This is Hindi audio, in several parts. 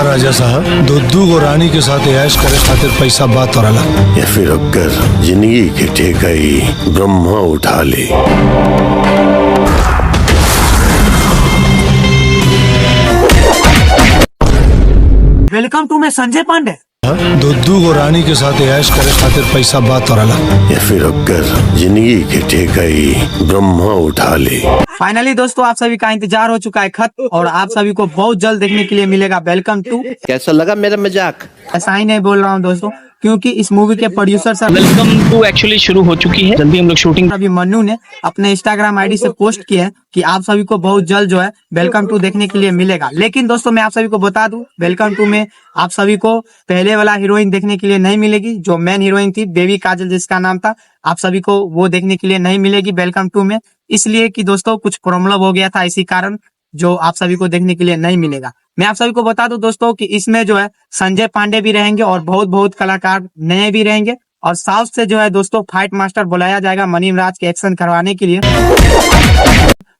राजा साहब, दुद्दू को रानी के साथ ऐश करे खातिर पैसा बात औरला या फिर अगर जिंदगी के ठेका ही ब्रह्मा उठा ले। वेलकम टू मैं संजय पांडे। दुद्दू को रानी के साथ ऐश करे खातिर पैसा बात औरला या फिर अगर जिंदगी के ठेका ही ब्रह्मा उठा ले। फाइनली दोस्तों आप सभी का इंतजार हो चुका है खत्म और आप सभी को बहुत जल्द देखने के लिए मिलेगा वेलकम टू। कैसा लगा मेरा मजाक? ऐसा ही नहीं बोल रहा हूँ दोस्तों, क्योंकि इस मूवी के producer sir welcome to actually शुरू हो चुकी है। जल्दी हम लोग शूटिंग अभी मन्नू ने अपने इंस्टाग्राम आईडी से पोस्ट किया है कि आप सभी को बहुत जल्द जो है वेलकम टू देखने के लिए मिलेगा। लेकिन दोस्तों मैं आप सभी को बता दूं, वेलकम टू में आप सभी को पहले वाला हीरोइन देखने के लिए नहीं मिलेगी। जो मेन हीरोइन थी बेबी काजल जिसका नाम था, आप सभी को वो देखने के लिए नहीं मिलेगी वेलकम टू में। इसलिए कि दोस्तों कुछ प्रॉब्लम हो गया था, इसी कारण जो आप सभी को देखने के लिए नहीं मिलेगा। मैं आप सभी को बता दूं दोस्तों कि इसमें जो है संजय पांडे भी रहेंगे और बहुत कलाकार नए भी रहेंगे और साउथ से जो है दोस्तों फाइट मास्टर बुलाया जाएगा मनीम राज के एक्शन करवाने के लिए।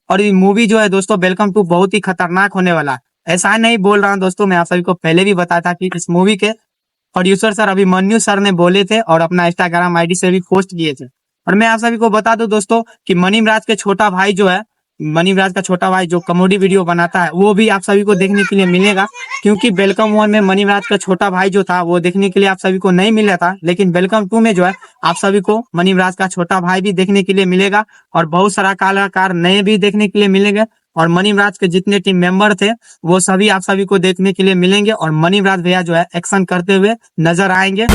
और ये मूवी जो है दोस्तों वेलकम टू बहुत ही खतरनाक होने वाला है। ऐसा नहीं बोल रहा हूँ दोस्तों, मैं आप सभी को पहले भी बताया था कि इस मूवी के प्रोड्यूसर सर अभिमन्यु सर ने बोले थे और अपना इंस्टाग्राम आईडी से भी पोस्ट किए थे। और मैं आप सभी को बता दूं दोस्तों कि मनीम राज के छोटा भाई जो है, मनीम राज का छोटा भाई जो कॉमेडी वीडियो बनाता है, वो भी आप सभी को देखने के लिए मिलेगा। क्योंकि वेलकम वन में मनीम राज का छोटा भाई जो था वो देखने के लिए आप सभी को नहीं मिला था, लेकिन वेलकम टू में जो है आप सभी को मनीम राज का छोटा भाई भी देखने के लिए मिलेगा और बहुत सारा कलाकार नए भी देखने के लिए मिलेंगे। और मनीम राज के जितने टीम मेंबर थे वो सभी आप सभी को देखने के लिए मिलेंगे और मनीम राज भैया जो है एक्शन करते हुए नजर आएंगे।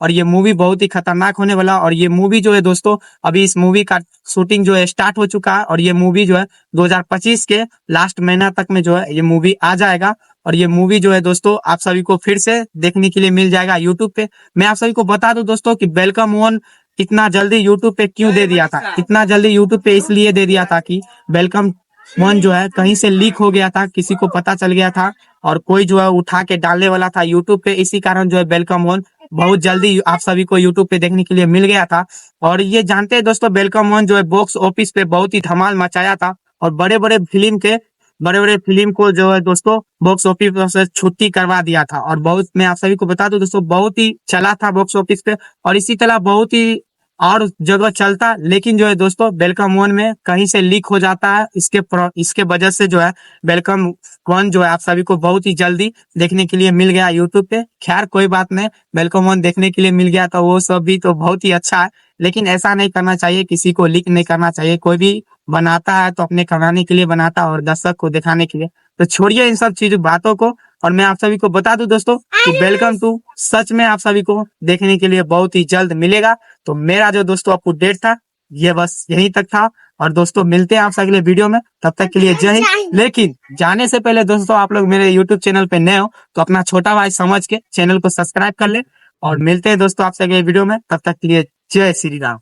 और ये मूवी बहुत ही खतरनाक होने वाला। और ये मूवी जो है दोस्तों अभी इस मूवी का शूटिंग जो है स्टार्ट हो चुका है और ये मूवी जो है 2025 के लास्ट महीना तक में जो है ये मूवी आ जाएगा। और ये मूवी जो है दोस्तों आप सभी को फिर से देखने के लिए मिल जाएगा यूट्यूब पे। मैं आप सभी को बता दूं दोस्तों कि वेलकम वन इतना जल्दी यूट्यूब पे क्यों दे दिया था, इतना जल्दी यूट्यूब पे इसलिए दे दिया था कि वेलकम वन जो है कहीं से लीक हो गया था, किसी को पता चल गया था और कोई जो है उठा के डालने वाला था यूट्यूब पे। इसी कारण जो है वेलकम वन बहुत जल्दी आप सभी को यूट्यूब पे देखने के लिए मिल गया था। और ये जानते हैं दोस्तों वेलकम वन जो है बॉक्स ऑफिस पे बहुत ही धमाल मचाया था और बड़े बड़े फिल्म को जो है दोस्तों बॉक्स ऑफिस से छुट्टी करवा दिया था। और बहुत मैं आप सभी को बता दूं दोस्तों बहुत ही चला था बॉक्स ऑफिस पे और इसी तरह बहुत ही और जगह चलता, लेकिन जो है दोस्तों वेलकम वन में कहीं से लीक हो जाता है। इसके वजह से जो है वेलकम वन जो है आप सभी को बहुत ही जल्दी देखने के लिए मिल गया यूट्यूब पे। खैर कोई बात नहीं, वेलकम वन देखने के लिए मिल गया तो वो सब भी तो बहुत ही अच्छा है, लेकिन ऐसा नहीं करना चाहिए, किसी को लीक नहीं करना चाहिए। कोई भी बनाता है तो अपने कमाने के लिए बनाता है और दर्शक को दिखाने के लिए। तो छोड़िए इन सब चीजों बातों को और मैं आप सभी को बता दूं दोस्तों कि वेलकम टू सच में आप सभी को देखने के लिए बहुत ही जल्द मिलेगा। तो मेरा जो दोस्तों अपडेट था ये बस यहीं तक था और दोस्तों मिलते हैं आपसे अगले वीडियो में, तब तक के लिए जय हिंद। लेकिन जाने से पहले दोस्तों आप लोग मेरे यूट्यूब चैनल पे नए हो तो अपना छोटा भाई समझ के चैनल को सब्सक्राइब कर ले और मिलते हैं दोस्तों आपसे अगले वीडियो में, तब तक के लिए जय श्री राम।